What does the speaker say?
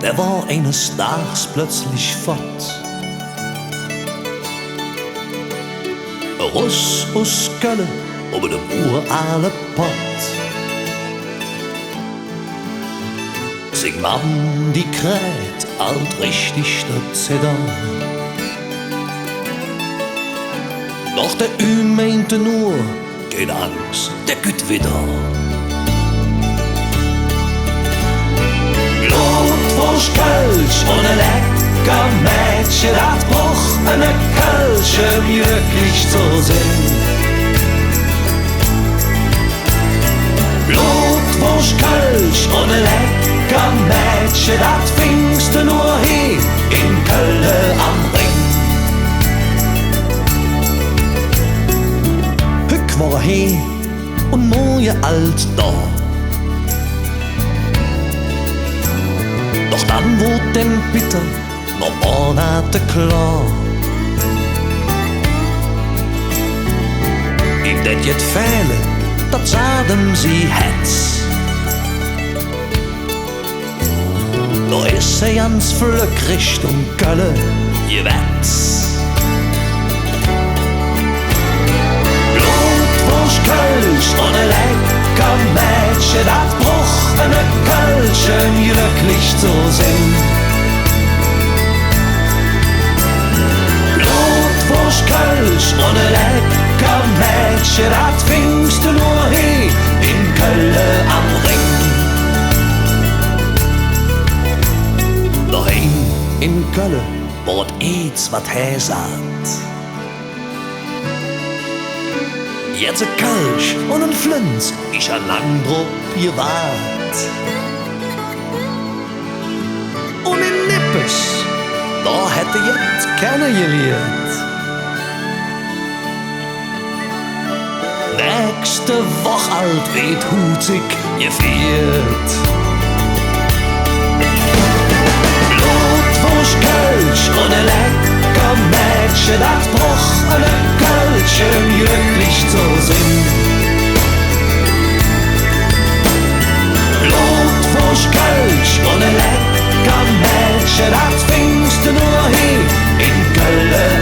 der war eines Tages plötzlich fort. Ein Russ aus Köln über dem uralen Pott. Sing Mann, die kräht alt richtig der Zedar. Doch der Ün meinte nur, keine Angst, der geht wieder. Blutwurst, Kölsch und ein lecker Mädchen, das braucht eine Kölsche, um glücklich zu sein. Blutwurst, Kölsch und ein lecker Mädchen, das findest du nur hier in Köln am Ring. Hück war he und moje alt da. Doch dann wurde dem bitter noch Monate klar. Ihm det jet fehlen, dat sagen sie hetz. Da ist ganz flück Richtung Köln gewetz. Blutwurst, Kölsch und ein lecker Mädchen, das braucht eine Kölsche, um glücklich zu sein. Blutwurst, Kölsch und ein lecker Mädchen, das findest du nur hier in Köln am Ring. Daheim in Köln wird eins, wat he sagt. Jetzt ein Kölsch und ein Flens, ich an lang drauf gewahrt. Und in Nippes, da hätte jetzt keiner gelehrt. Nächste Woche alt wird hutzig gefeiert. Blutwurst, Kölsch und ein lecker Mädchen, das braucht eine Kölsche, um glücklich zu sein. Blutwurst, Kölsch und ein lecker Mädchen, das findest du nur hier in Köln